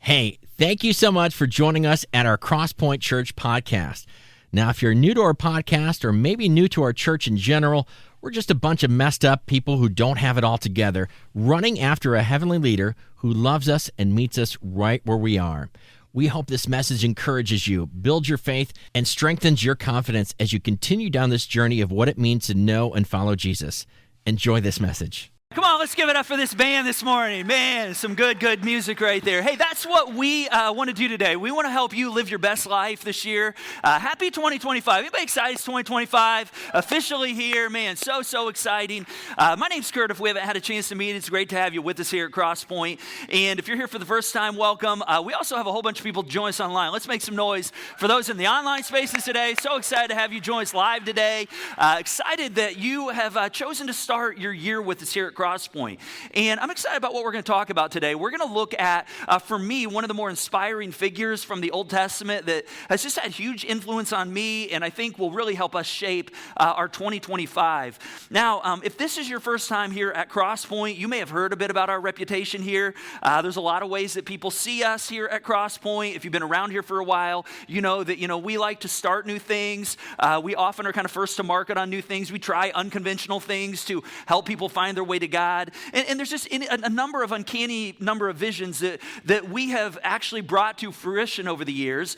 Hey, thank you so much for joining us at our Crosspoint Church podcast. Now, if you're new to our podcast or maybe new to our church in general, we're just a bunch of messed up people who don't have it all together, running after a heavenly leader who loves us and meets us right where we are. We hope this message encourages you, builds your faith, and strengthens your confidence as you continue down this journey of what it means to know and follow Jesus. Enjoy this message. Come on, let's give it up for this band this morning. Man, some good music right there. Hey, that's what we want to do today. We want to help you live your best life this year. Happy 2025. Anybody excited? It's 2025. Officially here. Man, so exciting. My name's Curt. If we haven't had a chance to meet, it's great to have you with us here at Crosspoint. And if you're here for the first time, welcome. We also have a whole bunch of people join us online. Let's make some noise for those in the online spaces today. So excited to have you join us live today. Excited that you have chosen to start your year with us here at Crosspoint. And I'm excited about what we're going to talk about today. We're going to look at, for me, one of the more inspiring figures from the Old Testament that has just had huge influence on me and I think will really help us shape our 2025. Now, if this is your first time here at Crosspoint, you may have heard a bit about our reputation here. There's a lot of ways that people see us here at Crosspoint. If you've been around here for a while, you know that we like to start new things. We often are kind of first to market on new things. We try unconventional things to help people find their way to God. And there's just a uncanny number of visions that we have actually brought to fruition over the years.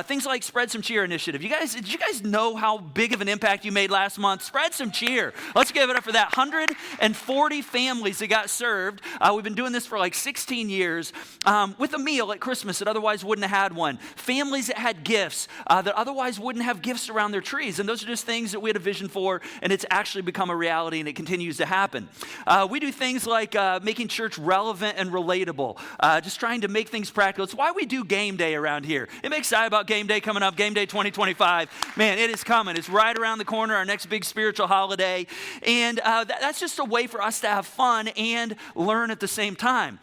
Things like Spread Some Cheer initiative. Did you guys know how big of an impact you made last month? Spread some cheer. Let's give it up for that. 140 families that got served. We've been doing this for like 16 years with a meal at Christmas that otherwise wouldn't have had one. Families that had gifts that otherwise wouldn't have gifts around their trees. And those are just things that we had a vision for, and it's actually become a reality, and it continues to happen. We do things like making church relevant and relatable, just trying to make things practical. It's why we do game day around here. I'm excited about game day coming up, game day 2025. Man, it is coming. It's right around the corner, our next big spiritual holiday. And that's just a way for us to have fun and learn at the same time.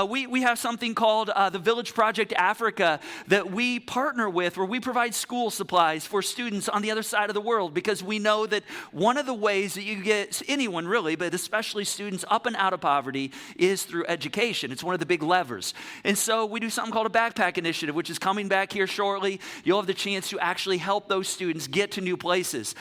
We have something called the Village Project Africa that we partner with, where we provide school supplies for students on the other side of the world, because we know that one of the ways that you get anyone really, but especially students up and out of poverty, is through education. It's one of the big levers. And so we do something called a backpack initiative, which is coming back here shortly. You'll have the chance to actually help those students get to new places.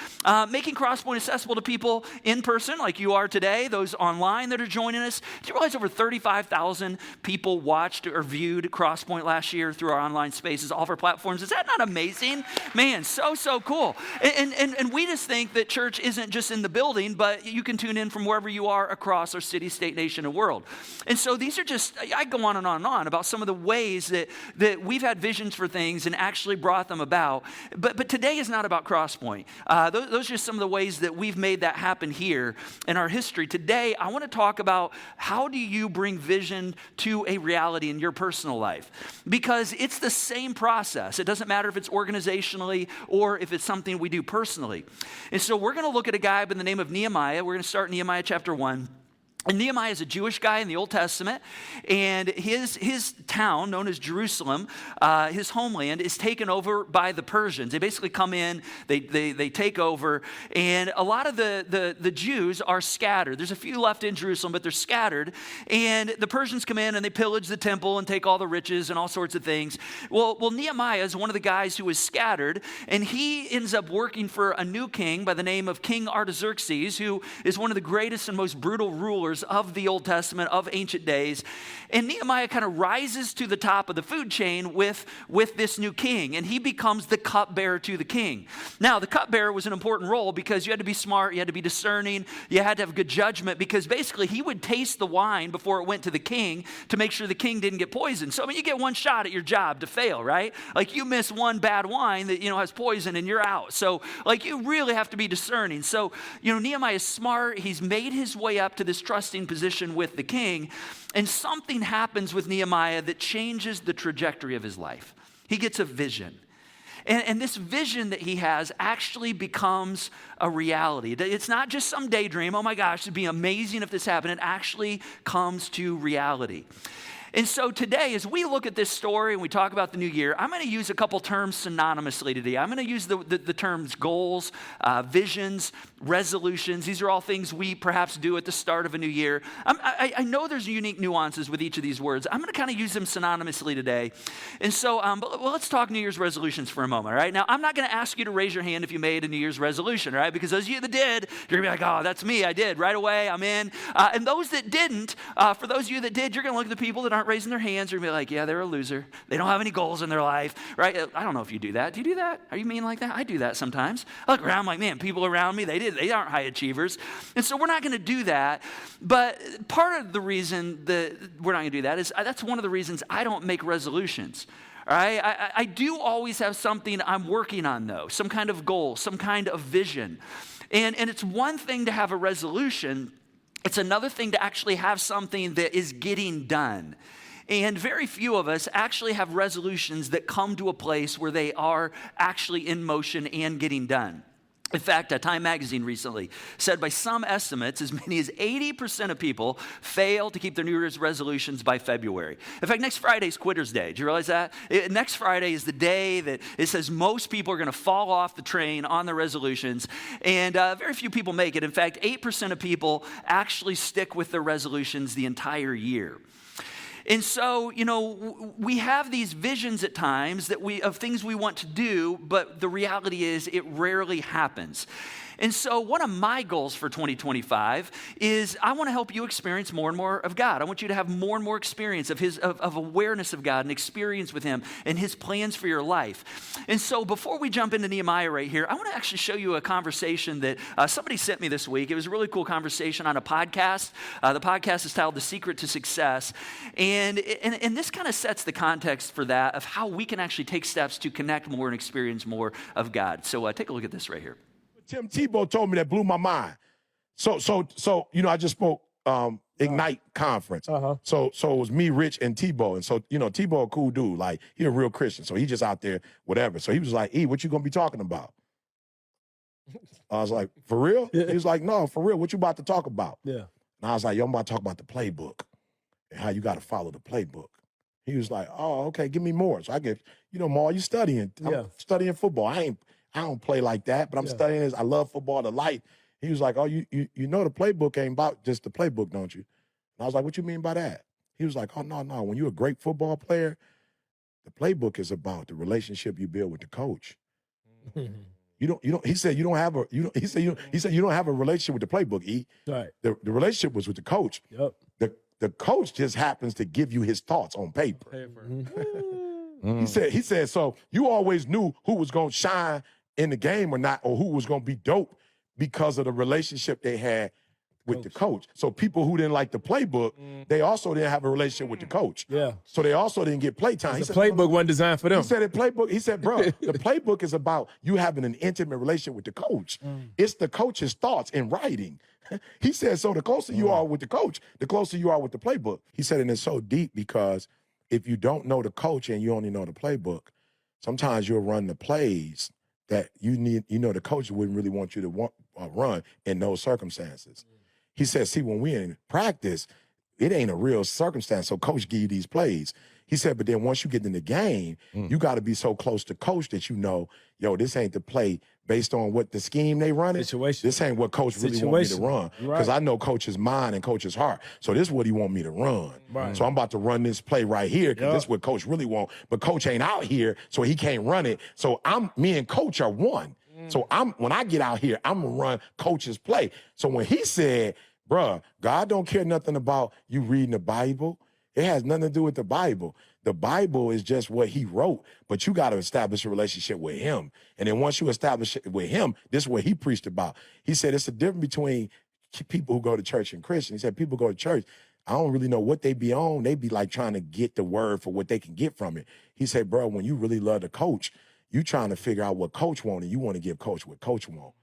Making Crosspoint accessible to people in person like you are today, those online that are joining us. Did you realize over 35,000 people watched or viewed Crosspoint last year through our online spaces, all of our platforms? Is that not amazing? Man, so cool. And we just think that church isn't just in the building, but you can tune in from wherever you are across our city, state, nation, and world. And so these are just, I go on and on and on about some of the ways that we've had visions for things and actually brought them about. But today is not about Crosspoint. Those are just some of the ways that we've made that happen here in our history. Today, I want to talk about how do you bring vision to a reality in your personal life? Because it's the same process. It doesn't matter if it's organizationally or if it's something we do personally. And so we're going to look at a guy by the name of Nehemiah. We're going to start Nehemiah chapter 1. And Nehemiah is a Jewish guy in the Old Testament, and his town, known as Jerusalem, his homeland, is taken over by the Persians. They basically come in, they take over, and a lot of the Jews are scattered. There's a few left in Jerusalem, but they're scattered, and the Persians come in and they pillage the temple and take all the riches and all sorts of things. Well, Nehemiah is one of the guys who is scattered, and he ends up working for a new king by the name of King Artaxerxes, who is one of the greatest and most brutal rulers of the Old Testament, of ancient days. And Nehemiah kind of rises to the top of the food chain with this new king, and he becomes the cupbearer to the king. Now, the cupbearer was an important role because you had to be smart, you had to be discerning, you had to have good judgment, because basically he would taste the wine before it went to the king to make sure the king didn't get poisoned. So, I mean, you get one shot at your job to fail, right? Like, you miss one bad wine that, has poison and you're out. So, like, you really have to be discerning. So, Nehemiah is smart. He's made his way up to this trusting position with the king, and something happens with Nehemiah that changes the trajectory of his life. He gets a vision. And this vision that he has actually becomes a reality. It's not just some daydream. Oh my gosh, it'd be amazing if this happened. It actually comes to reality. And so today, as we look at this story and we talk about the new year, I'm going to use a couple terms synonymously today. I'm going to use the terms goals, visions, resolutions. These are all things we perhaps do at the start of a new year. I know there's unique nuances with each of these words. I'm going to kind of use them synonymously today. And so let's talk New Year's resolutions for a moment, all right? Now, I'm not going to ask you to raise your hand if you made a New Year's resolution, right? Because those of you that did, you're going to be like, oh, that's me. I did right away. I'm in. And those that didn't, for those of you that did, you're going to look at the people that aren't raising their hands. You're going to be like, yeah, they're a loser. They don't have any goals in their life, right? I don't know if you do that. Do you do that? Are you mean like that? I do that sometimes. I look around, I'm like, man, people around me, they aren't high achievers. And so we're not going to do that. But part of the reason that we're not going to do that is that's one of the reasons I don't make resolutions. All right? I do always have something I'm working on, though, some kind of goal, some kind of vision. And it's one thing to have a resolution. It's another thing to actually have something that is getting done. And very few of us actually have resolutions that come to a place where they are actually in motion and getting done. In fact, Time magazine recently said by some estimates, as many as 80% of people fail to keep their New Year's resolutions by February. In fact, next Friday is Quitter's Day. Do you realize that? Next Friday is the day that it says most people are going to fall off the train on their resolutions, and very few people make it. In fact, 8% of people actually stick with their resolutions the entire year. And so, we have these visions at times of things we want to do, but the reality is it rarely happens. And so one of my goals for 2025 is I want to help you experience more and more of God. I want you to have more and more experience of awareness of God and experience with Him and His plans for your life. And so before we jump into Nehemiah right here, I want to actually show you a conversation that somebody sent me this week. It was a really cool conversation on a podcast. The podcast is titled The Secret to Success. And this kind of sets the context for that, of how we can actually take steps to connect more and experience more of God. So take a look at this right here. Tim Tebow told me that blew my mind. So I just spoke Ignite conference. So it was me, Rich, and Tebow. And so, Tebow a cool dude. Like, he a real Christian. So he just out there, whatever. So he was like, E, what you gonna be talking about? I was like, for real? He was like, no, for real. What you about to talk about? Yeah. And I was like, yo, I'm about to talk about the playbook and how you got to follow the playbook. He was like, oh, okay, give me more. So I get, Ma, you studying. I'm studying football. I don't play like that, but I'm studying this. I love football to life. He was like, oh, you know the playbook ain't about just the playbook, don't you? And I was like, what you mean by that? He was like, oh, no. When you're a great football player, the playbook is about the relationship you build with the coach. He said you don't have a relationship with the playbook, E. Right. The relationship was with the coach. Yep. The coach just happens to give you his thoughts on paper. He said, so you always knew who was going to shine in the game or not, or who was going to be dope because of the relationship they had with the coach. So people who didn't like the playbook, they also didn't have a relationship with the coach. Yeah. So they also didn't get play time. The playbook wasn't designed for them. He said, bro, the playbook is about you having an intimate relationship with the coach. It's the coach's thoughts in writing. He said, so the closer you are with the coach, the closer you are with the playbook. He said, and it's so deep because if you don't know the coach and you only know the playbook, sometimes you'll run the plays that you need, the coach wouldn't really want you to run in those circumstances. He said, see, when we're in practice, it ain't a real circumstance, so coach give you these plays. He said, but then once you get in the game, you got to be so close to coach that this ain't the play based on what the scheme they running. This ain't what coach really want me to run. Because I know coach's mind and coach's heart. So this is what he want me to run. Right. So I'm about to run this play right here because this is what coach really want. But coach ain't out here, so he can't run it. So me and coach are one. So when I get out here, I'm going to run coach's play. So when he said, bruh, God don't care nothing about you reading the Bible. It has nothing to do with the Bible. The Bible is just what he wrote, but you got to establish a relationship with him. And then once you establish it with him, this is what he preached about. He said it's the difference between people who go to church and Christians. He said people go to church, I don't really know what they be on. They be like trying to get the word for what they can get from it. He said, bro, when you really love the coach, you trying to figure out what coach want and you want to give coach what coach want.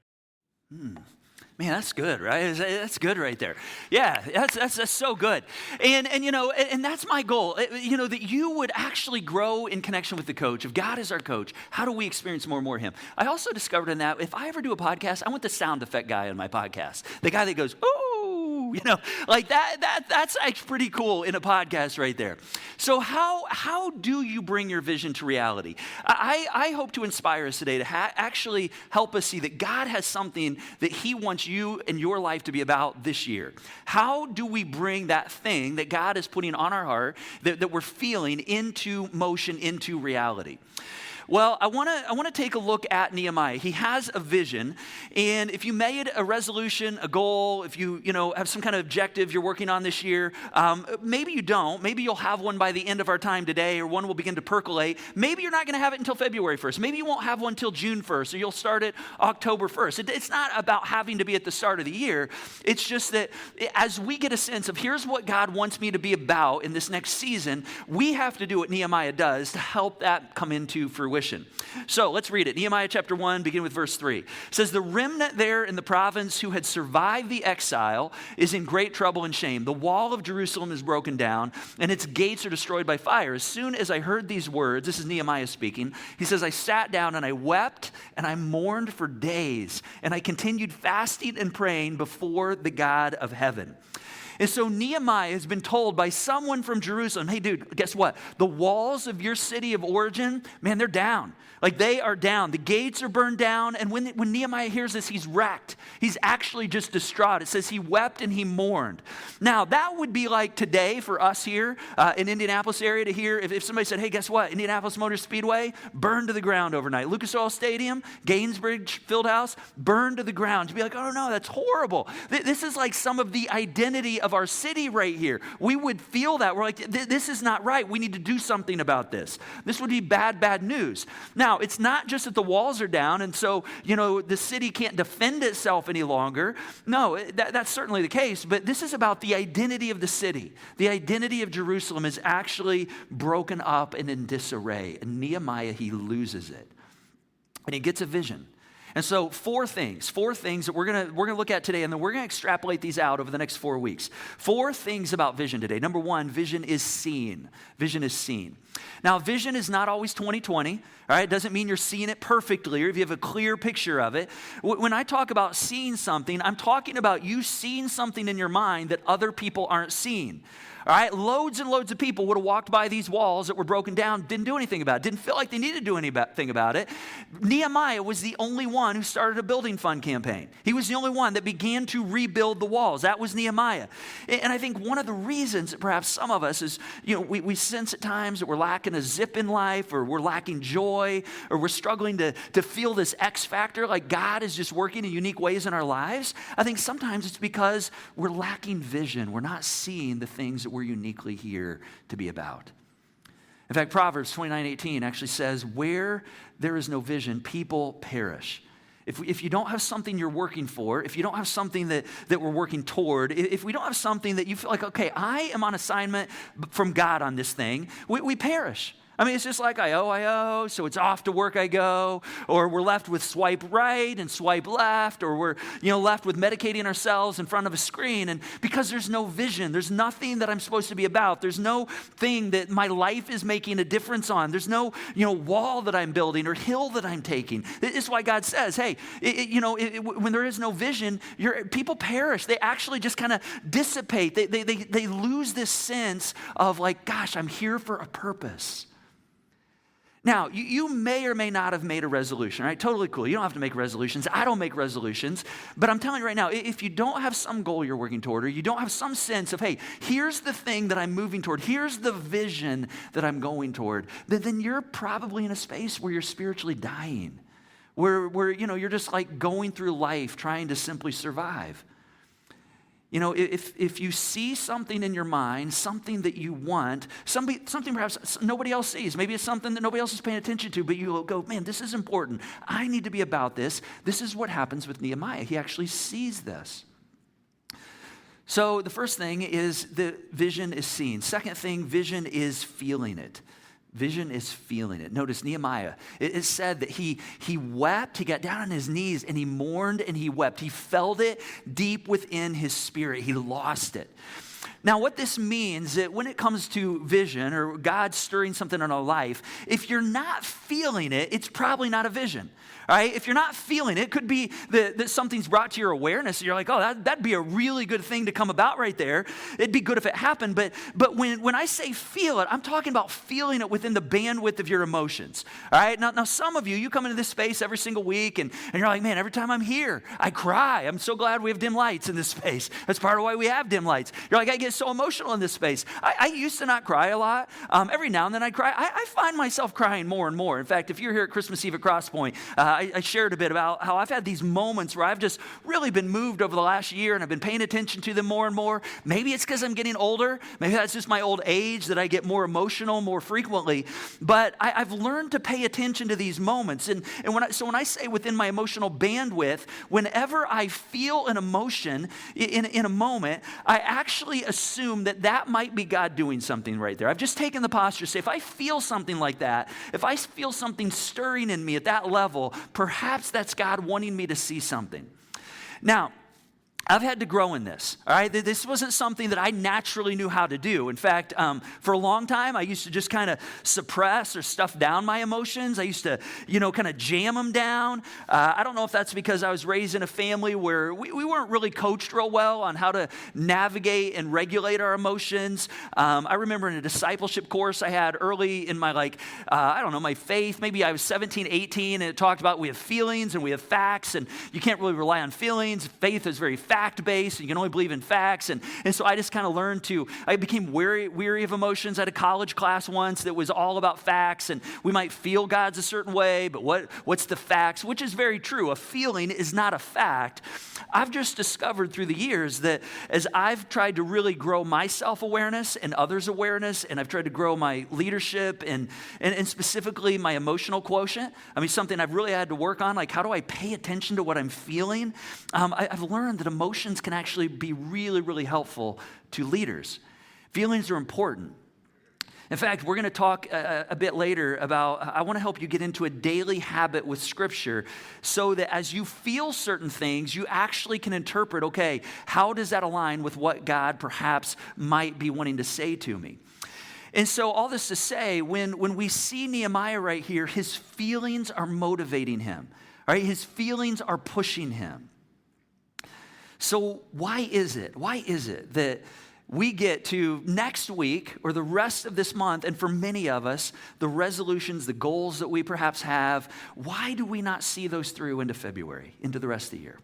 Man, that's good, right? That's good right there. Yeah, that's so good. And that's my goal, that you would actually grow in connection with the coach. If God is our coach, how do we experience more and more of him? I also discovered in that if I ever do a podcast, I want the sound effect guy on my podcast. The guy that goes, ooh. woo, like that's actually pretty cool in a podcast right there. So how do you bring your vision to reality? I hope to inspire us today to actually help us see that God has something that he wants you and your life to be about this year. How do we bring that thing that God is putting on our heart, that we're feeling, into motion, into reality? Well, I want to take a look at Nehemiah. He has a vision, and if you made a resolution, a goal, if you have some kind of objective you're working on this year, maybe you don't. Maybe you'll have one by the end of our time today, or one will begin to percolate. Maybe you're not going to have it until February 1st. Maybe you won't have one until June 1st, or you'll start it October 1st. It's not about having to be at the start of the year. It's just that as we get a sense of here's what God wants me to be about in this next season, we have to do what Nehemiah does to help that come into fruition. So let's read it. Nehemiah chapter 1, beginning with verse 3. It says, the remnant there in the province who had survived the exile is in great trouble and shame. The wall of Jerusalem is broken down, and its gates are destroyed by fire. As soon as I heard these words, this is Nehemiah speaking, he says, I sat down and I wept and I mourned for days, and I continued fasting and praying before the God of heaven. And so Nehemiah has been told by someone from Jerusalem, hey, dude, guess what? The walls of your city of origin, man, they're down. Like, they are down. The gates are burned down. And when Nehemiah hears this, he's wrecked. He's actually just distraught. It says he wept and he mourned. Now, that would be like today for us here in Indianapolis area to hear if somebody said, hey, guess what? Indianapolis Motor Speedway burned to the ground overnight. Lucas Oil Stadium, Gainsbridge Fieldhouse, burned to the ground. To be like, oh, no, that's horrible. This is like some of the identity of our city right here. We would feel that. We're like, this is not right. We need to do something about this. This would be bad news. Now, it's not just that the walls are down and so, the city can't defend itself any longer. No, that's certainly the case, but this is about the identity of the city. The identity of Jerusalem is actually broken up and in disarray. And Nehemiah, he loses it. And he gets a vision. And so four things that we're gonna look at today, and then we're gonna extrapolate these out over the next 4 weeks. 4 things about vision today. Number 1, vision is seen. Vision is seen. Now, vision is not always 20/20. All right, it doesn't mean you're seeing it perfectly or if you have a clear picture of it. When I talk about seeing something, I'm talking about you seeing something in your mind that other people aren't seeing. All right, loads and loads of people would have walked by these walls that were broken down, didn't do anything about it, didn't feel like they needed to do anything about it. Nehemiah was the only one who started a building fund campaign. He was the only one that began to rebuild the walls. That was Nehemiah. And I think one of the reasons that perhaps some of us is, we sense at times that we're lacking a zip in life, or we're lacking joy, or we're struggling to feel this X factor, like God is just working in unique ways in our lives. I think sometimes it's because we're lacking vision. We're not seeing the things that we're uniquely here to be about. In fact, Proverbs 29:18 actually says, where there is no vision, people perish. If you don't have something you're working for, if you don't have something that we're working toward, if we don't have something that you feel like, okay, I am on assignment from God on this thing, we perish. I mean, it's just like I owe, so it's off to work I go, or we're left with swipe right and swipe left, or we're left with medicating ourselves in front of a screen. And because there's no vision, there's nothing that I'm supposed to be about. There's no thing that my life is making a difference on. There's no wall that I'm building or hill that I'm taking. This is why God says, hey, when there is no vision, people perish. They actually just kind of dissipate. They lose this sense of like, gosh, I'm here for a purpose. Now, you may or may not have made a resolution, right? Totally cool. You don't have to make resolutions. I don't make resolutions. But I'm telling you right now, if you don't have some goal you're working toward, or you don't have some sense of, hey, here's the thing that I'm moving toward, here's the vision that I'm going toward, then you're probably in a space where you're spiritually dying, where you're just like going through life trying to simply survive. If you see something in your mind, something that you want, something perhaps nobody else sees, maybe it's something that nobody else is paying attention to, but you go, man, this is important. I need to be about this. This is what happens with Nehemiah. He actually sees this. So the first thing is the vision is seen. Second thing, vision is feeling it. Vision is feeling it. Notice Nehemiah, it said that he wept, he got down on his knees and he mourned and he wept. He felt it deep within his spirit. He lost it. Now, what this means that when it comes to vision or God stirring something in our life, if you're not feeling it, it's probably not a vision. All right? If you're not feeling it, it could be that something's brought to your awareness and you're like, oh, that'd be a really good thing to come about right there. It'd be good if it happened. But when I say feel it, I'm talking about feeling it within the bandwidth of your emotions. All right? Now some of you come into this space every single week and you're like, man, every time I'm here, I cry. I'm so glad we have dim lights in this space. That's part of why we have dim lights. You're like, I get so emotional in this space. I used to not cry a lot. Every now and then I cry. I find myself crying more and more. In fact, if you're here at Christmas Eve at Crosspoint, I shared a bit about how I've had these moments where I've just really been moved over the last year and I've been paying attention to them more and more. Maybe it's because I'm getting older. Maybe that's just my old age that I get more emotional more frequently. But I've learned to pay attention to these moments. And when I say within my emotional bandwidth, whenever I feel an emotion in a moment, I actually assume that might be God doing something right there. I've just taken the posture to say, if I feel something like that, if I feel something stirring in me at that level, perhaps that's God wanting me to see something. Now, I've had to grow in this, all right? This wasn't something that I naturally knew how to do. In fact, for a long time, I used to just kind of suppress or stuff down my emotions. I used to, kind of jam them down. I don't know if that's because I was raised in a family where we weren't really coached real well on how to navigate and regulate our emotions. I remember in a discipleship course I had early in my, my faith, maybe I was 17, 18, and it talked about we have feelings and we have facts, and you can't really rely on feelings. Faith is very fact-based, and you can only believe in facts. And so I just kind of learned I became weary of emotions. I had a college class once that was all about facts, and we might feel God's a certain way, but what's the facts? Which is very true. A feeling is not a fact. I've just discovered through the years that as I've tried to really grow my self-awareness and others' awareness, and I've tried to grow my leadership and specifically my emotional quotient, something I've really had to work on, like how do I pay attention to what I'm feeling? I've learned that emotions can actually be really, really helpful to leaders. Feelings are important. In fact, we're going to talk a bit later about, I want to help you get into a daily habit with Scripture so that as you feel certain things, you actually can interpret, okay, how does that align with what God perhaps might be wanting to say to me? And so all this to say, when we see Nehemiah right here, his feelings are motivating him. All right? His feelings are pushing him. So why is it that we get to next week or the rest of this month, and for many of us, the resolutions, the goals that we perhaps have, why do we not see those through into February, into the rest of the year?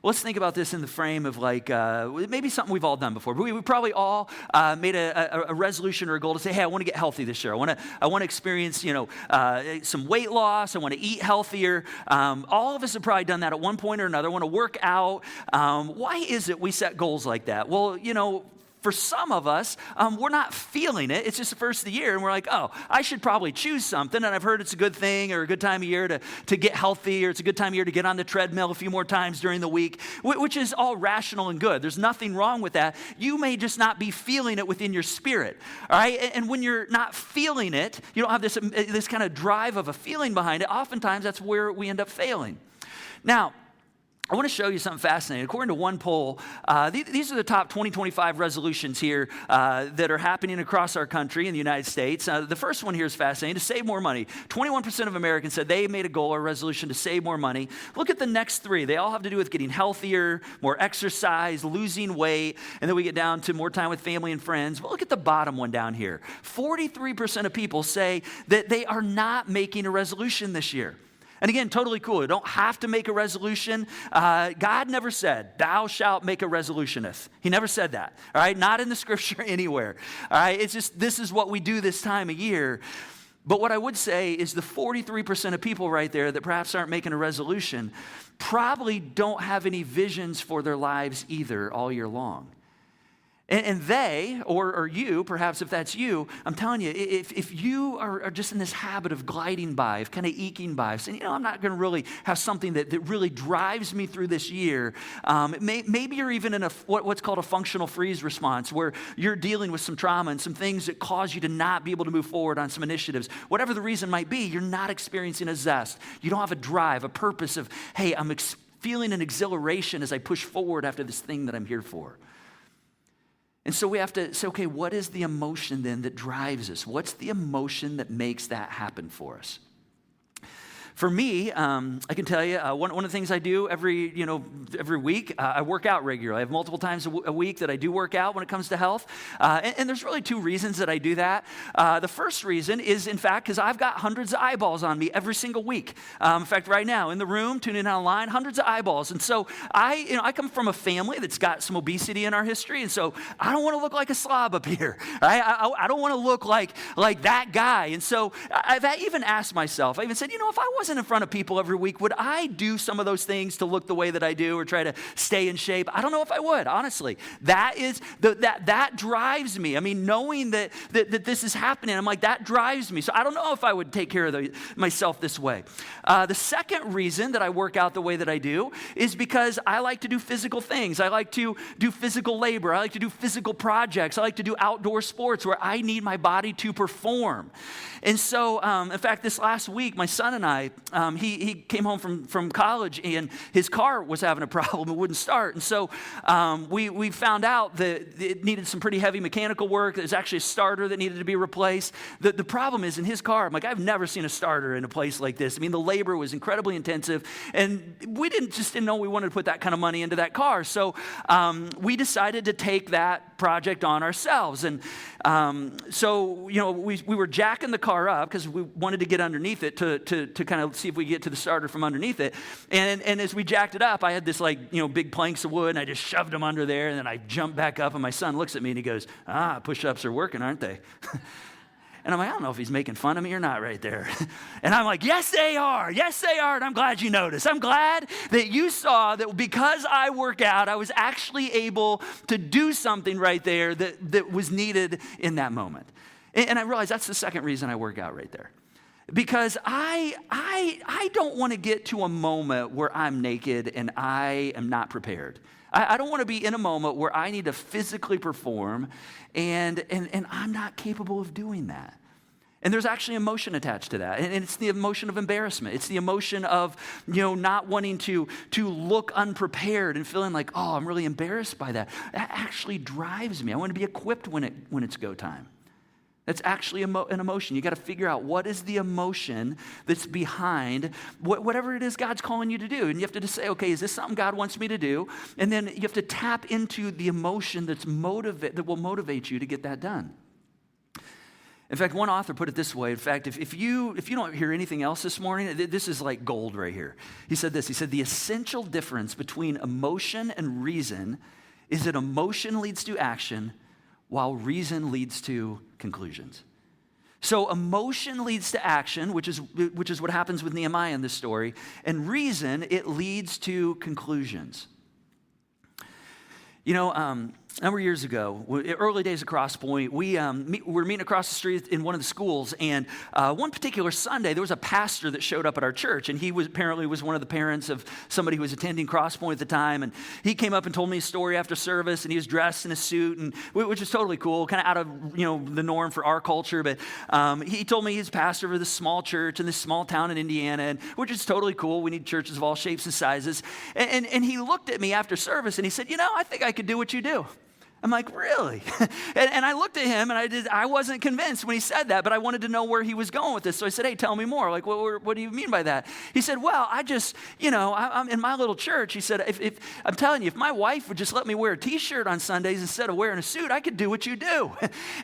Well, let's think about this in the frame of maybe something we've all done before. But we probably all made a resolution or a goal to say, hey, I want to get healthy this year. I want to experience, some weight loss. I want to eat healthier. All of us have probably done that at one point or another. I want to work out. Why is it we set goals like that? Well, for some of us, we're not feeling it. It's just the first of the year, and we're like, oh, I should probably choose something, and I've heard it's a good thing or a good time of year to get healthy, or it's a good time of year to get on the treadmill a few more times during the week, which is all rational and good. There's nothing wrong with that. You may just not be feeling it within your spirit, all right? And when you're not feeling it, you don't have this kind of drive of a feeling behind it, oftentimes that's where we end up failing. Now, I want to show you something fascinating. According to one poll, these are the top 2025 resolutions here that are happening across our country in the United States. The first one here is fascinating, to save more money. 21% of Americans said they made a goal or resolution to save more money. Look at the next three. They all have to do with getting healthier, more exercise, losing weight, and then we get down to more time with family and friends. But look at the bottom one down here. 43% of people say that they are not making a resolution this year. And again, totally cool. You don't have to make a resolution. God never said, thou shalt make a resolutioneth. He never said that, all right? Not in the Scripture anywhere, all right? It's just, this is what we do this time of year. But what I would say is the 43% of people right there that perhaps aren't making a resolution probably don't have any visions for their lives either all year long. And they, or you, perhaps if that's you, I'm telling you, if you are just in this habit of gliding by, of kind of eking by, saying, I'm not going to really have something that really drives me through this year, maybe you're even in what's called a functional freeze response, where you're dealing with some trauma and some things that cause you to not be able to move forward on some initiatives. Whatever the reason might be, you're not experiencing a zest. You don't have a drive, a purpose of, hey, I'm feeling an exhilaration as I push forward after this thing that I'm here for. And so we have to say, okay, what is the emotion then that drives us? What's the emotion that makes that happen for us? For me, I can tell you, one of the things I do every week, I work out regularly. I have multiple times a week that I do work out when it comes to health. And there's really two reasons that I do that. The first reason is, in fact, because I've got hundreds of eyeballs on me every single week. In fact, right now in the room, tuning in online, hundreds of eyeballs. And so I come from a family that's got some obesity in our history. And so I don't want to look like a slob up here. Right? I don't want to look like that guy. And so I've even asked myself, I even said, if I wasn't in front of people every week, would I do some of those things to look the way that I do or try to stay in shape? I don't know if I would, honestly. That drives me. I mean, knowing that this is happening, I'm like, that drives me. So I don't know if I would take care of myself this way. The second reason that I work out the way that I do is because I like to do physical things. I like to do physical labor. I like to do physical projects. I like to do outdoor sports where I need my body to perform. And so, in fact, this last week, my son and I, he came home from college and his car was having a problem. It wouldn't start. And so we found out that it needed some pretty heavy mechanical work. There's actually a starter that needed to be replaced. The problem is in his car, I'm like, I've never seen a starter in a place like this. I mean, the labor was incredibly intensive. And we didn't know we wanted to put that kind of money into that car. So we decided to take that project on ourselves. And so we were jacking the car up because we wanted to get underneath it to kind of see if we get to the starter from underneath it. And as we jacked it up, I had this big planks of wood, and I just shoved them under there, and then I jumped back up, and my son looks at me and he goes, push-ups are working, aren't they? And I'm like, I don't know if he's making fun of me or not right there. And I'm like, yes, they are. Yes, they are. And I'm glad you noticed. I'm glad that you saw that because I work out, I was actually able to do something right there that was needed in that moment. And I realized that's the second reason I work out right there. Because I don't want to get to a moment where I'm naked and I am not prepared. I don't want to be in a moment where I need to physically perform and I'm not capable of doing that. And there's actually emotion attached to that. And it's the emotion of embarrassment. It's the emotion of, not wanting to look unprepared and feeling like, I'm really embarrassed by that. That actually drives me. I want to be equipped when it's go time. That's actually an emotion. You got to figure out what is the emotion that's behind whatever it is God's calling you to do. And you have to just say, okay, is this something God wants me to do? And then you have to tap into the emotion that will motivate you to get that done. In fact, one author put it this way. In fact, if you don't hear anything else this morning, this is like gold right here. He said this. He said, the essential difference between emotion and reason is that emotion leads to action while reason leads to conclusions. So emotion leads to action, which is what happens with Nehemiah in this story, and reason, it leads to conclusions. A number of years ago, early days of Crosspoint, we were meeting across the street in one of the schools, and one particular Sunday, there was a pastor that showed up at our church, and he apparently was one of the parents of somebody who was attending Crosspoint at the time, and he came up and told me a story after service, and he was dressed in a suit, and which is totally cool, kind of out of the norm for our culture, but he told me he's pastor of this small church in this small town in Indiana, and which is totally cool. We need churches of all shapes and sizes, and he looked at me after service, and he said, I think I could do what you do. I'm like, really? and I looked at him, and I wasn't convinced when he said that, but I wanted to know where he was going with this. So I said, hey, tell me more. Like, what do you mean by that? He said, well, I just, I'm in my little church. He said, if I'm telling you, if my wife would just let me wear a T-shirt on Sundays instead of wearing a suit, I could do what you do.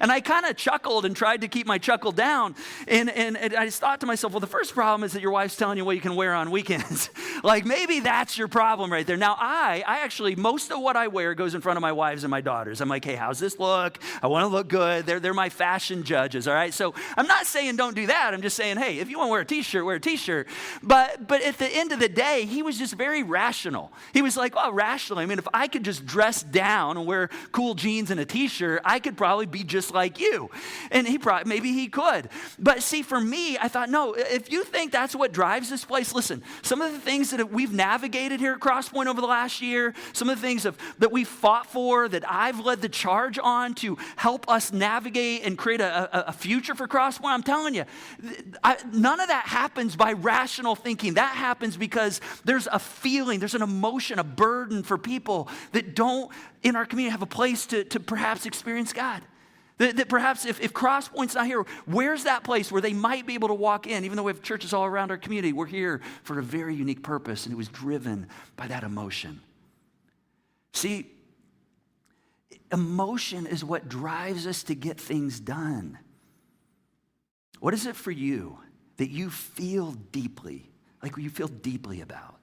And I kind of chuckled and tried to keep my chuckle down. And I just thought to myself, well, the first problem is that your wife's telling you what you can wear on weekends. Like, maybe that's your problem right there. Now, I actually, most of what I wear goes in front of my wives and my daughters. I'm like, hey, how's this look? I want to look good. They're my fashion judges, all right? So I'm not saying don't do that. I'm just saying, hey, if you want to wear a T-shirt, wear a T-shirt. But at the end of the day, he was just very rational. He was like, well, rational. I mean, if I could just dress down and wear cool jeans and a T-shirt, I could probably be just like you. And maybe he could. But see, for me, I thought, no, if you think that's what drives this place, listen, some of the things that we've navigated here at Crosspoint over the last year, some of the things that we fought for, that I I've led the charge on to help us navigate and create a future for Crosspoint, I'm telling you, none of that happens by rational thinking. That happens because there's a feeling, there's an emotion, a burden for people that don't, in our community, have a place to perhaps experience God. That perhaps if Crosspoint's not here, where's that place where they might be able to walk in? Even though we have churches all around our community, we're here for a very unique purpose, and it was driven by that emotion. See, emotion is what drives us to get things done. What is it for you that you feel deeply, like you feel deeply about?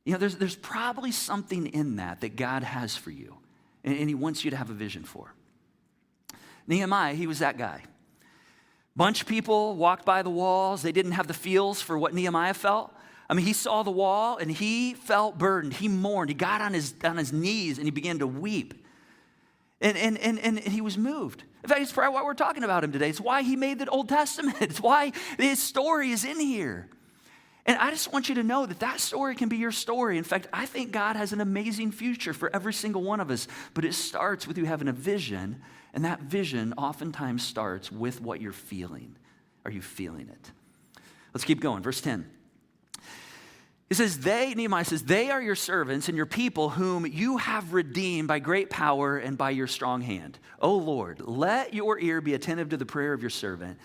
You know, there's probably something in that God has for you, and he wants you to have a vision for. Nehemiah, he was that guy. Bunch of people walked by the walls. They didn't have the feels for what Nehemiah felt. I mean, he saw the wall and he felt burdened. He mourned. He got on his knees and he began to weep. And he was moved. In fact, it's probably why we're talking about him today. It's why he made the Old Testament. It's why his story is in here. And I just want you to know that story can be your story. In fact, I think God has an amazing future for every single one of us. But it starts with you having a vision. And that vision oftentimes starts with what you're feeling. Are you feeling it? Let's keep going. Verse 10. It says, Nehemiah says, they are your servants and your people whom you have redeemed by great power and by your strong hand. O Lord, let your ear be attentive to the prayer of your servant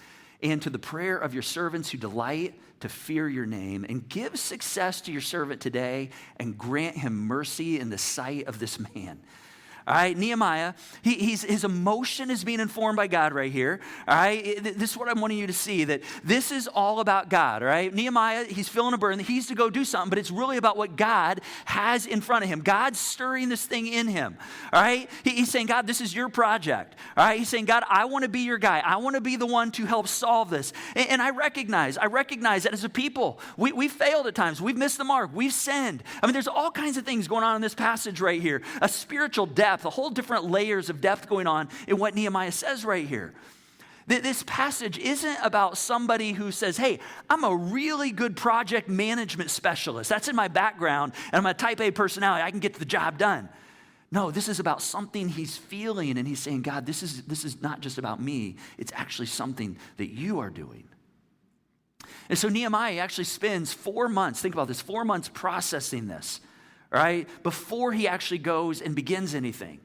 and to the prayer of your servants who delight to fear your name, and give success to your servant today and grant him mercy in the sight of this man. All right, Nehemiah, his emotion is being informed by God right here. All right, this is what I'm wanting you to see, that this is all about God, all right? Nehemiah, he's feeling a burden. He's to go do something, but it's really about what God has in front of him. God's stirring this thing in him, all right? He's saying, God, this is your project, all right? He's saying, God, I want to be your guy. I want to be the one to help solve this. And I recognize that as a people, we failed at times. We've missed the mark. We've sinned. I mean, there's all kinds of things going on in this passage right here. A spiritual depth, a whole different layers of depth going on in what Nehemiah says right here. This passage isn't about somebody who says, hey, I'm a really good project management specialist. That's in my background, and I'm a type A personality. I can get the job done. No, this is about something he's feeling, and he's saying, God, this is not just about me. It's actually something that you are doing. And so Nehemiah actually spends 4 months, think about this, 4 months processing this. All right, before he actually goes and begins anything.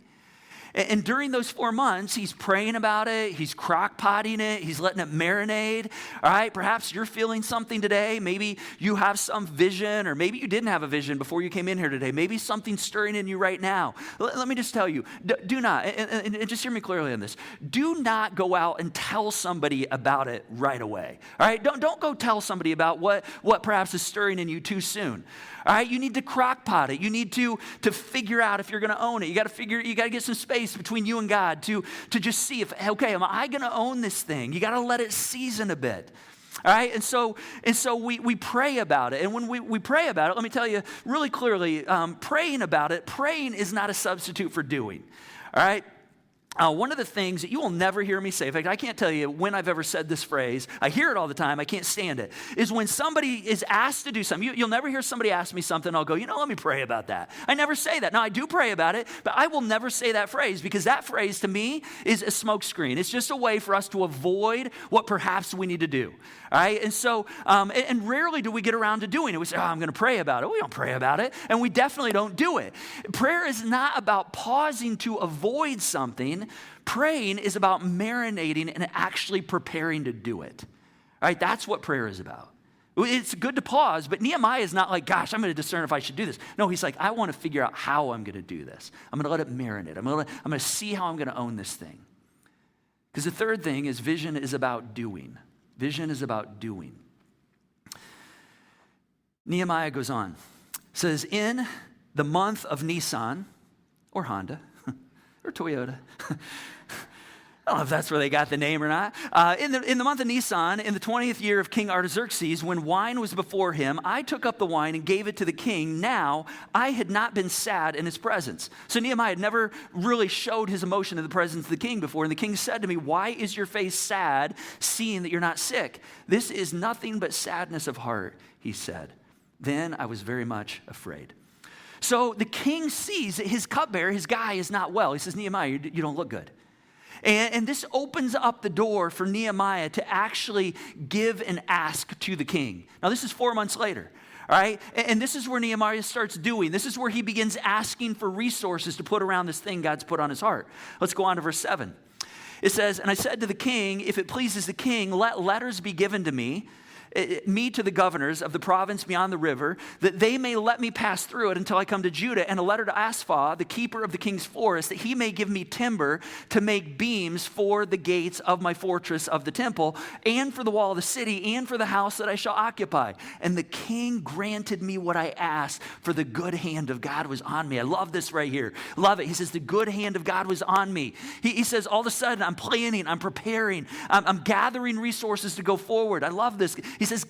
And during those 4 months, he's praying about it, he's crock-potting it, he's letting it marinate, all right? Perhaps you're feeling something today. Maybe you have some vision, or maybe you didn't have a vision before you came in here today. Maybe something's stirring in you right now. Let me just tell you, do not, and just hear me clearly on this, do not go out and tell somebody about it right away, all right? Don't go tell somebody about what perhaps is stirring in you too soon. All right, you need to crock-pot it. You need to figure out if you're going to own it. You got to get some space between you and God to just see if, okay, am I going to own this thing? You got to let it season a bit. All right, and so we pray about it. And when we pray about it, let me tell you really clearly, praying about it, praying is not a substitute for doing. All right. One of the things that you will never hear me say, in fact, I can't tell you when I've ever said this phrase, I hear it all the time, I can't stand it, is when somebody is asked to do something. You'll never hear somebody ask me something, I'll go, let me pray about that. I never say that. Now, I do pray about it, but I will never say that phrase, because that phrase to me is a smokescreen. It's just a way for us to avoid what perhaps we need to do. All right, and so, and rarely do we get around to doing it. We say, I'm going to pray about it. We don't pray about it, and we definitely don't do it. Prayer is not about pausing to avoid something. Praying is about marinating and actually preparing to do it. All right, that's what prayer is about. It's good to pause, but Nehemiah is not like, gosh, I'm going to discern if I should do this. No, he's like, I want to figure out how I'm going to do this. I'm going to let it marinate. I'm going to see how I'm going to own this thing. Because the third thing is vision is about doing. Vision is about doing. Nehemiah goes on, says, in the month of Nisan, or Honda, or Toyota, I don't know if that's where they got the name or not. In the month of Nisan, in the 20th year of King Artaxerxes, when wine was before him, I took up the wine and gave it to the king. Now, I had not been sad in his presence. So Nehemiah had never really showed his emotion in the presence of the king before. And the king said to me, why is your face sad, seeing that you're not sick? This is nothing but sadness of heart, he said. Then I was very much afraid. So the king sees that his cupbearer, his guy, is not well. He says, Nehemiah, you don't look good. And this opens up the door for Nehemiah to actually give and ask to the king. Now, this is 4 months later. All right, and this is where Nehemiah starts doing. This is where he begins asking for resources to put around this thing God's put on his heart. Let's go on to verse 7. It says, and I said to the king, if it pleases the king, let letters be given to me to the governors of the province beyond the river, that they may let me pass through it until I come to Judah, and a letter to Asaph, the keeper of the king's forest, that he may give me timber to make beams for the gates of my fortress of the temple, and for the wall of the city, and for the house that I shall occupy. And the king granted me what I asked, for the good hand of God was on me. I love this right here. Love it. He says, the good hand of God was on me. He says, all of a sudden, I'm planning, I'm preparing, I'm gathering resources to go forward. I love this. He says,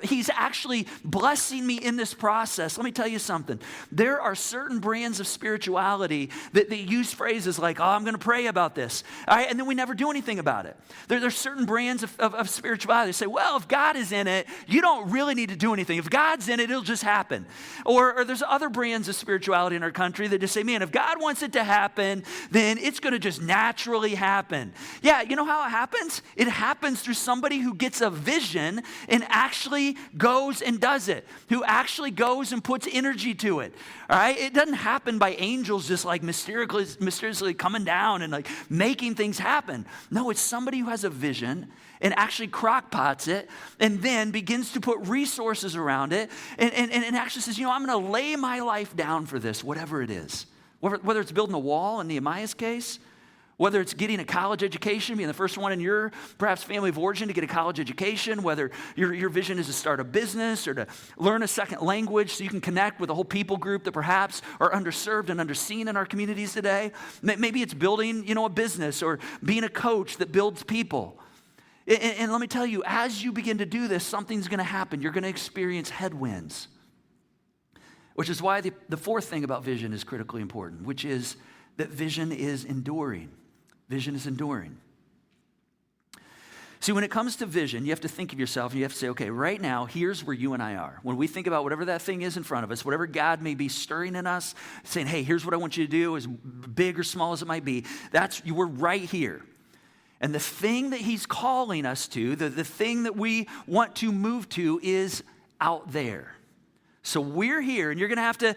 he's actually blessing me in this process. Let me tell you something. There are certain brands of spirituality that use phrases like, oh, I'm going to pray about this. All right, and then we never do anything about it. There's certain brands of spirituality that say, well, if God is in it, you don't really need to do anything. If God's in it, it'll just happen. Or there's other brands of spirituality in our country that just say, man, if God wants it to happen, then it's going to just naturally happen. Yeah, you know how it happens? It happens through somebody who gets a vision and actually goes and does it, who actually goes and puts energy to it. All right? It doesn't happen by angels just like mysteriously coming down and like making things happen. No, it's somebody who has a vision and actually crockpots it and then begins to put resources around it and actually says, I'm going to lay my life down for this, whatever it is. Whether it's building a wall in Nehemiah's case, whether it's getting a college education, being the first one in your perhaps family of origin to get a college education, whether your vision is to start a business or to learn a second language so you can connect with a whole people group that perhaps are underserved and underseen in our communities today. Maybe it's building, a business or being a coach that builds people. And let me tell you, as you begin to do this, something's going to happen. You're going to experience headwinds, which is why the fourth thing about vision is critically important, which is that vision is enduring. Vision is enduring. See, when it comes to vision, you have to think of yourself and you have to say, okay, right now, here's where you and I are. When we think about whatever that thing is in front of us, whatever God may be stirring in us, saying, hey, here's what I want you to do, as big or small as it might be, we're right here. And the thing that he's calling us to, the thing that we want to move to is out there. So we're here, and you're going to have to,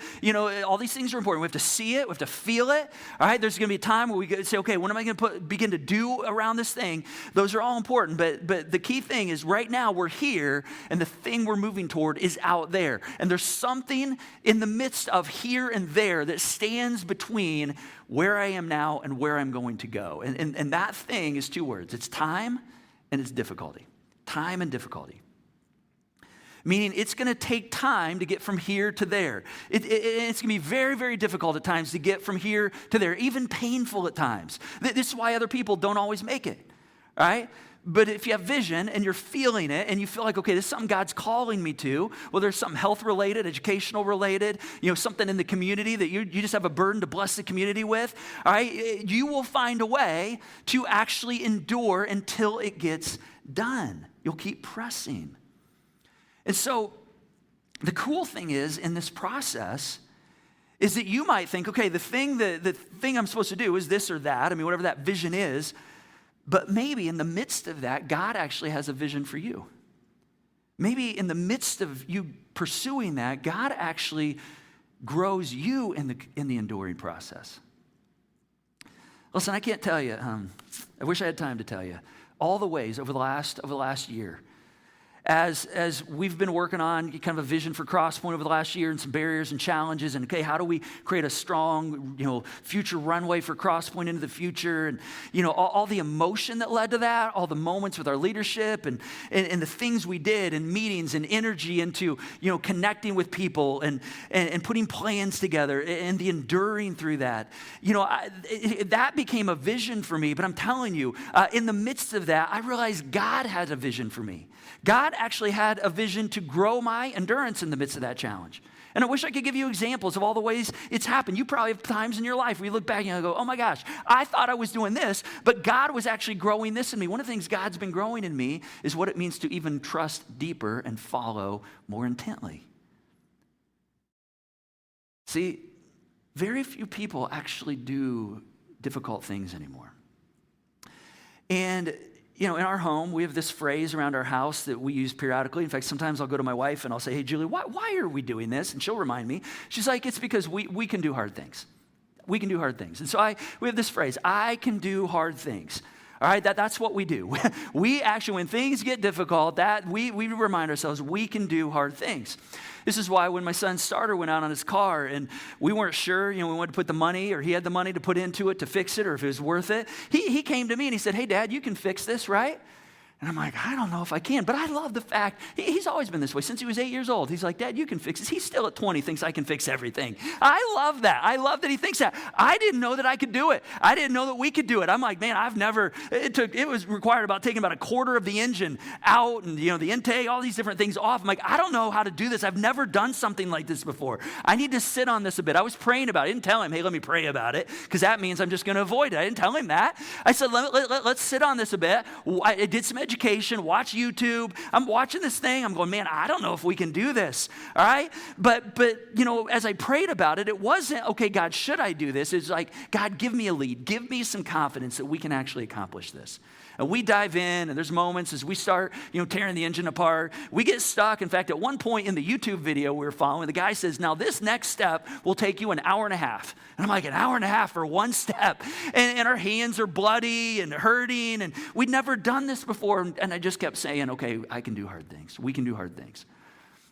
all these things are important. We have to see it. We have to feel it. All right, there's going to be a time where we say, okay, what am I going to begin to do around this thing? Those are all important, but the key thing is right now we're here, and the thing we're moving toward is out there. And there's something in the midst of here and there that stands between where I am now and where I'm going to go. And that thing is two words. It's time and it's difficulty. Time and difficulty. Meaning it's going to take time to get from here to there. It's going to be very, very difficult at times to get from here to there, even painful at times. This is why other people don't always make it, all right? But if you have vision and you're feeling it and you feel like, okay, this is something God's calling me to, whether it's something health related, educational related, something in the community that you just have a burden to bless the community with, all right, you will find a way to actually endure until it gets done. You'll keep pressing. And so the cool thing is in this process is that you might think, okay, the thing I'm supposed to do is this or that. I mean, whatever that vision is. But maybe in the midst of that, God actually has a vision for you. Maybe in the midst of you pursuing that, God actually grows you in the enduring process. Listen, I can't tell you. I wish I had time to tell you all the ways over the last year. As we've been working on kind of a vision for Crosspoint over the last year and some barriers and challenges and, okay, how do we create a strong, future runway for Crosspoint into the future and, all the emotion that led to that, all the moments with our leadership and the things we did and meetings and energy into, connecting with people and putting plans together and the enduring through that. That became a vision for me, but I'm telling you, in the midst of that, I realized God had a vision for me. God actually had a vision to grow my endurance in the midst of that challenge. And I wish I could give you examples of all the ways it's happened. You probably have times in your life where you look back and you go, oh my gosh, I thought I was doing this, but God was actually growing this in me. One of the things God's been growing in me is what it means to even trust deeper and follow more intently. See, very few people actually do difficult things anymore. And, in our home, we have this phrase around our house that we use periodically. In fact, sometimes I'll go to my wife and I'll say, hey, Julie, why are we doing this? And she'll remind me. She's like, it's because we can do hard things. We can do hard things. And so we have this phrase, I can do hard things. All right, that's what we do. We actually, when things get difficult, we remind ourselves we can do hard things. This is why when my son's starter went out on his car and we weren't sure, we wanted to put the money, or he had the money to put into it to fix it, or if it was worth it, he came to me and he said, hey, Dad, you can fix this, right? And I'm like, I don't know if I can, but I love the fact, he's always been this way since he was 8 years old. He's like, Dad, you can fix this. He's still at 20, thinks I can fix everything. I love that. I love that he thinks that. I didn't know that I could do it. I didn't know that we could do it. I'm like, man, it was required taking about a quarter of the engine out and, the intake, all these different things off. I'm like, I don't know how to do this. I've never done something like this before. I need to sit on this a bit. I was praying about it. I didn't tell him, hey, let me pray about it, because that means I'm just going to avoid it. I didn't tell him that. I said, let's sit on this a bit. I did some education, watch YouTube. I'm watching this thing. I'm going, man, I don't know if we can do this. All right. But as I prayed about it, it wasn't, okay, God, should I do this? It's like, God, give me a lead. Give me some confidence that we can actually accomplish this. And we dive in, and there's moments as we start, tearing the engine apart. We get stuck. In fact, at one point in the YouTube video we were following, the guy says, now this next step will take you an hour and a half. And I'm like, an hour and a half for one step. And our hands are bloody and hurting, and we'd never done this before. And I just kept saying, okay, I can do hard things. We can do hard things.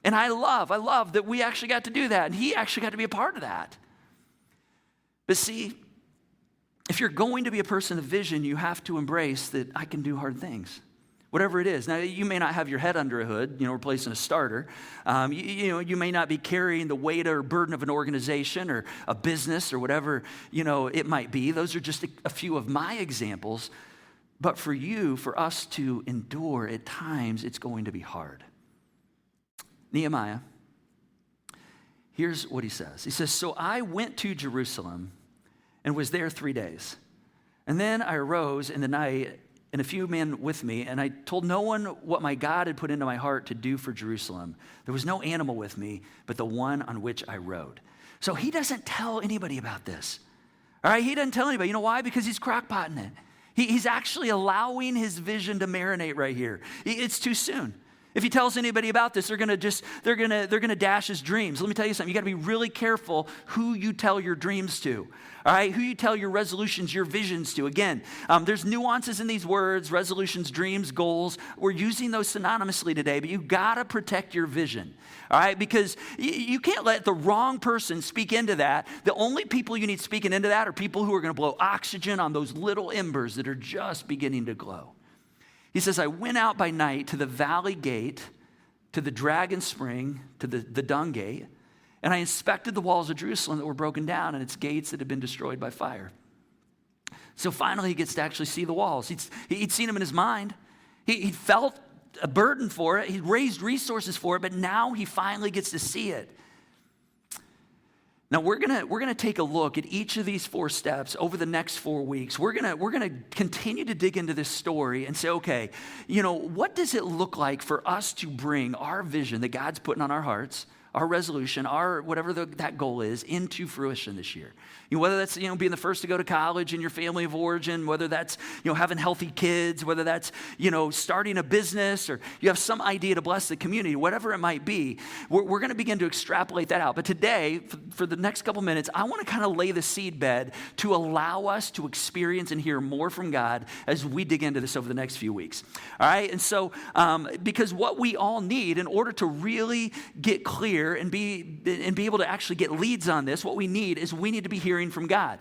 And I love that we actually got to do that, and he actually got to be a part of that. But see, if you're going to be a person of vision, you have to embrace that I can do hard things, whatever it is. Now, you may not have your head under a hood, replacing a starter. You may not be carrying the weight or burden of an organization or a business or whatever, it might be. Those are just a few of my examples. But for us to endure at times, it's going to be hard. Nehemiah, here's what he says. He says, so I went to Jerusalem and was there 3 days. And then I arose in the night, and a few men with me, and I told no one what my God had put into my heart to do for Jerusalem. There was no animal with me, but the one on which I rode. So he doesn't tell anybody about this. All right, he doesn't tell anybody. You know why? Because he's crockpotting it. He's actually allowing his vision to marinate right here. It's too soon. If he tells anybody about this, they're gonna dash his dreams. Let me tell you something. You got to be really careful who you tell your dreams to. All right, who you tell your resolutions, your visions to. Again, there's nuances in these words: resolutions, dreams, goals. We're using those synonymously today, but you got to protect your vision. All right, because you can't let the wrong person speak into that. The only people you need speaking into that are people who are going to blow oxygen on those little embers that are just beginning to glow. He says, I went out by night to the valley gate, to the dragon spring, to the dung gate, and I inspected the walls of Jerusalem that were broken down and its gates that had been destroyed by fire. So finally he gets to actually see the walls. He'd seen them in his mind. He felt a burden for it. He raised resources for it, but now he finally gets to see it. Now we're gonna take a look at each of these 4 steps over the next 4 weeks. We're gonna continue to dig into this story and say, okay, what does it look like for us to bring our vision that God's putting on our hearts, our resolution, our whatever that goal is, into fruition this year? Whether that's being the first to go to college in your family of origin, whether that's having healthy kids, whether that's starting a business, or you have some idea to bless the community, whatever it might be, we're going to begin to extrapolate that out. But today, for the next couple minutes, I want to kind of lay the seed bed to allow us to experience and hear more from God as we dig into this over the next few weeks. All right, and so because what we all need in order to really get clear and be able to actually get leads on this, what we need to be hearing from God.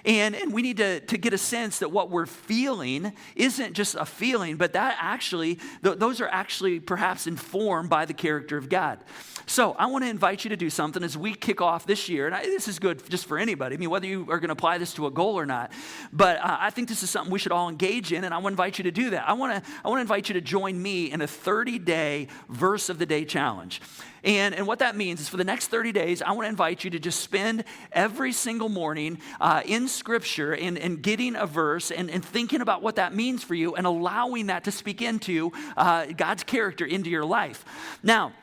And we need to get a sense that what we're feeling isn't just a feeling, but that actually, those are actually perhaps informed by the character of God. So I want to invite you to do something as we kick off this year. And this is good just for anybody. I mean, whether you are going to apply this to a goal or not. But I think this is something we should all engage in, and I want to invite you to do that. I want to invite you to join me in a 30-day verse of the day challenge. And what that means is for the next 30 days, I want to invite you to just spend every single morning in Scripture and getting a verse and thinking about what that means for you and allowing that to speak into God's character into your life. Now,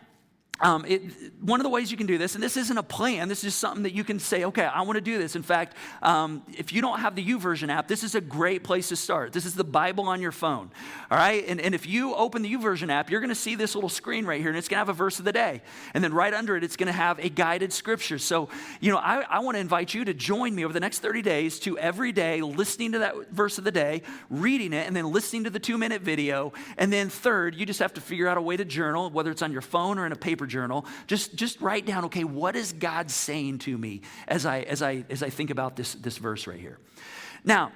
one of the ways you can do this, and this isn't a plan, this is just something that you can say, okay, I want to do this. In fact, if you don't have the YouVersion app, this is a great place to start. This is the Bible on your phone, all right? And if you open the YouVersion app, you're going to see this little screen right here, and it's going to have a verse of the day. And then right under it, it's going to have a guided scripture. So, I want to invite you to join me over the next 30 days to every day listening to that verse of the day, reading it, and then listening to the 2-minute video. And then third, you just have to figure out a way to journal, whether it's on your phone or in a paper journal. Just write down, okay, what is God saying to me as I think about this verse right here. Now,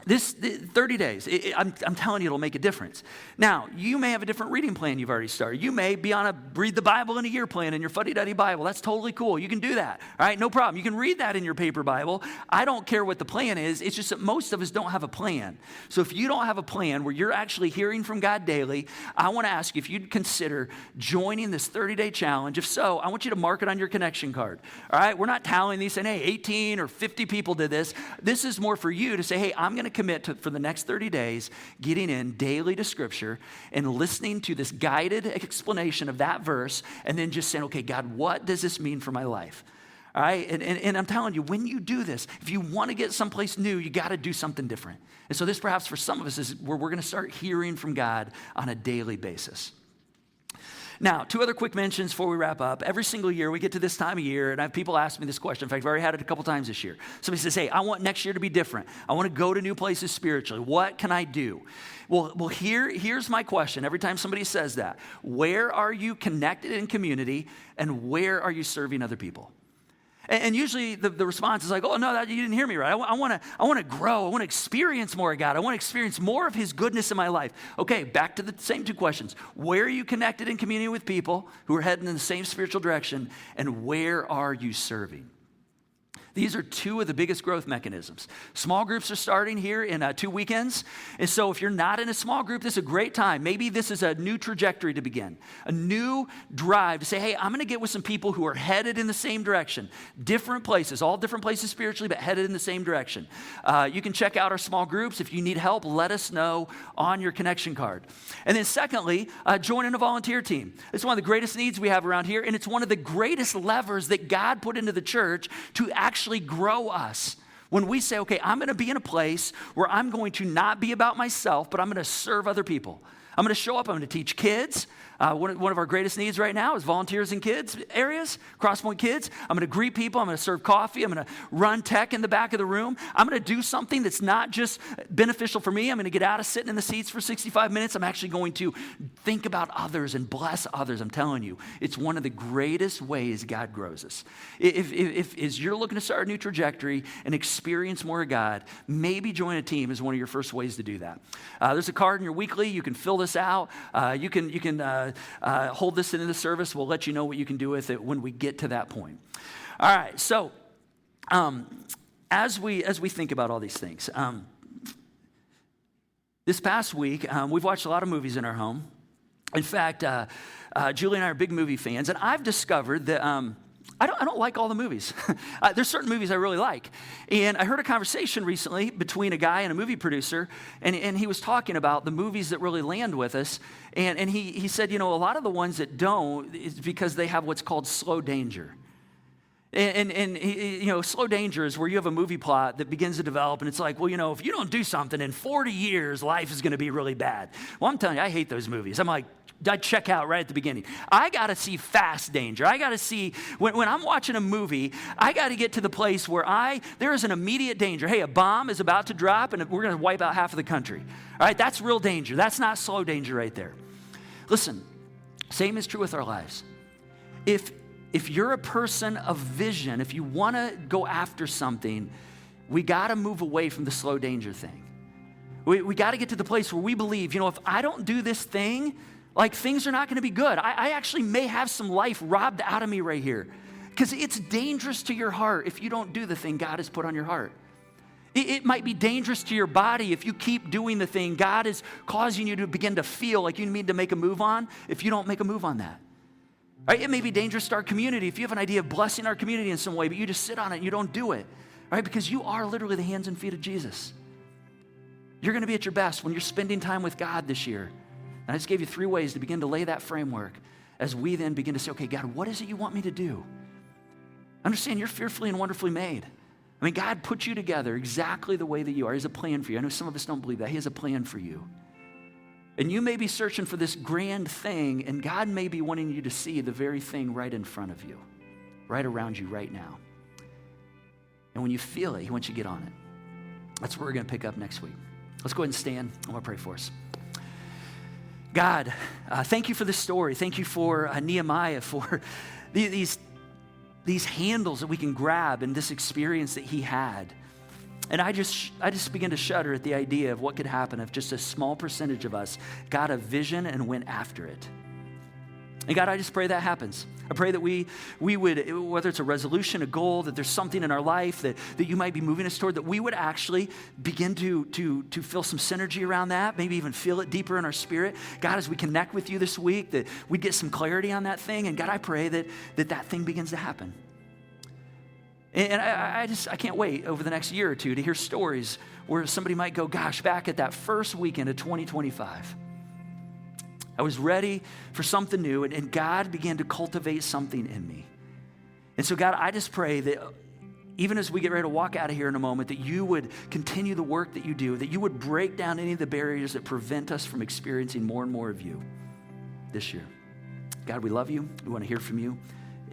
this 30 days, I'm telling you, it'll make a difference. Now, you may have a different reading plan you've already started. You may be on a read the Bible in a year plan in your fuddy-duddy Bible. That's totally cool. You can do that. All right, no problem. You can read that in your paper Bible. I don't care what the plan is. It's just that most of us don't have a plan. So if you don't have a plan where you're actually hearing from God daily, I want to ask you if you'd consider joining this 30-day challenge. If so, I want you to mark it on your connection card. All right, we're not tallying these saying, hey, 18 or 50 people did this. This is more for you to say, hey, I'm going to commit to, for the next 30 days, getting in daily to Scripture and listening to this guided explanation of that verse, and then just saying, okay, God, what does this mean for my life? All right, and I'm telling you, when you do this, if you want to get someplace new, you got to do something different. And so this perhaps for some of us is where we're going to start hearing from God on a daily basis. Now, 2 other quick mentions before we wrap up. Every single year, we get to this time of year, and I have people ask me this question. In fact, I've already had it a couple times this year. Somebody says, hey, I want next year to be different. I want to go to new places spiritually. What can I do? Well, here's my question. Every time somebody says that, where are you connected in community, and where are you serving other people? And usually the response is like, oh, no, you didn't hear me right. I want to grow. I want to experience more of God. I want to experience more of his goodness in my life. Okay, back to the same 2 questions. Where are you connected in community with people who are heading in the same spiritual direction? And where are you serving? These are 2 of the biggest growth mechanisms. Small groups are starting here in 2 weekends. And so if you're not in a small group, this is a great time. Maybe this is a new trajectory to begin, a new drive to say, hey, I'm going to get with some people who are headed in the same direction, different places, all different places spiritually, but headed in the same direction. You can check out our small groups. If you need help, let us know on your connection card. And then secondly, join in a volunteer team. It's one of the greatest needs we have around here, and it's one of the greatest levers that God put into the church to actually grow us. When we say, okay, I'm going to be in a place where I'm going to not be about myself, but I'm going to serve other people. I'm going to show up. I'm going to teach kids. One of our greatest needs right now is volunteers in kids areas, Crosspoint Kids. I'm going to greet people. I'm going to serve coffee. I'm going to run tech in the back of the room. I'm going to do something that's not just beneficial for me. I'm going to get out of sitting in the seats for 65 minutes. I'm actually going to think about others and bless others. I'm telling you, it's one of the greatest ways God grows us. If you're looking to start a new trajectory and experience more of God, maybe join a team is one of your first ways to do that. There's a card in your weekly. You can fill this out. You can hold this into the service. We'll let you know what you can do with it when we get to that point. All right, so as we think about all these things, this past week, we've watched a lot of movies in our home. In fact, Julie and I are big movie fans, and I've discovered that I don't like all the movies. There's certain movies I really like. And I heard a conversation recently between a guy and a movie producer, and he was talking about the movies that really land with us. And he said, a lot of the ones that don't is because they have what's called slow danger. And slow danger is where you have a movie plot that begins to develop, and it's like, well, if you don't do something in 40 years, life is going to be really bad. Well, I'm telling you, I hate those movies. I'm like, I check out right at the beginning. I got to see fast danger. I got to see, when I'm watching a movie, I got to get to the place where there is an immediate danger. Hey, a bomb is about to drop, and we're going to wipe out half of the country. All right, that's real danger. That's not slow danger right there. Listen, same is true with our lives. If you're a person of vision, if you want to go after something, we got to move away from the slow danger thing. We got to get to the place where we believe, if I don't do this thing, like things are not going to be good. I actually may have some life robbed out of me right here because it's dangerous to your heart if you don't do the thing God has put on your heart. It might be dangerous to your body if you keep doing the thing God is causing you to begin to feel like you need to make a move on if you don't make a move on that. Right? It may be dangerous to our community if you have an idea of blessing our community in some way, but you just sit on it and you don't do it, right? Because you are literally the hands and feet of Jesus. You're going to be at your best when you're spending time with God this year. And I just gave you 3 ways to begin to lay that framework. as we then begin to say, okay, God, what is it you want me to do? Understand you're fearfully and wonderfully made. I mean, God put you together exactly the way that you are. He has a plan for you. I know some of us don't believe that. He has a plan for you. And you may be searching for this grand thing, and God may be wanting you to see the very thing right in front of you, right around you right now. And when you feel it, He wants you to get on it. That's what we're going to pick up next week. Let's go ahead and stand. I want to pray for us. God, thank you for this story. Thank you for Nehemiah, for these handles that we can grab and this experience that he had. And I just begin to shudder at the idea of what could happen if just a small percentage of us got a vision and went after it. And God, I just pray that happens. I pray that we would, whether it's a resolution, a goal, that there's something in our life that you might be moving us toward, that we would actually begin to feel some synergy around that, maybe even feel it deeper in our spirit. God, as we connect with you this week, that we'd get some clarity on that thing. And God, I pray that thing begins to happen. And I can't wait over the next year or two to hear stories where somebody might go, gosh, back at that first weekend of 2025, I was ready for something new, and God began to cultivate something in me. And so, God, I just pray that even as we get ready to walk out of here in a moment, that you would continue the work that you do, that you would break down any of the barriers that prevent us from experiencing more and more of you this year. God, we love you. We want to hear from you.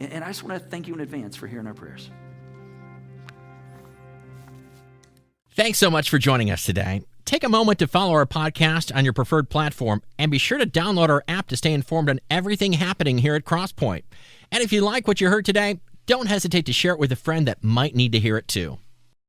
And I just want to thank you in advance for hearing our prayers. Thanks so much for joining us today. Take a moment to follow our podcast on your preferred platform, and be sure to download our app to stay informed on everything happening here at Crosspoint. And if you like what you heard today, don't hesitate to share it with a friend that might need to hear it too.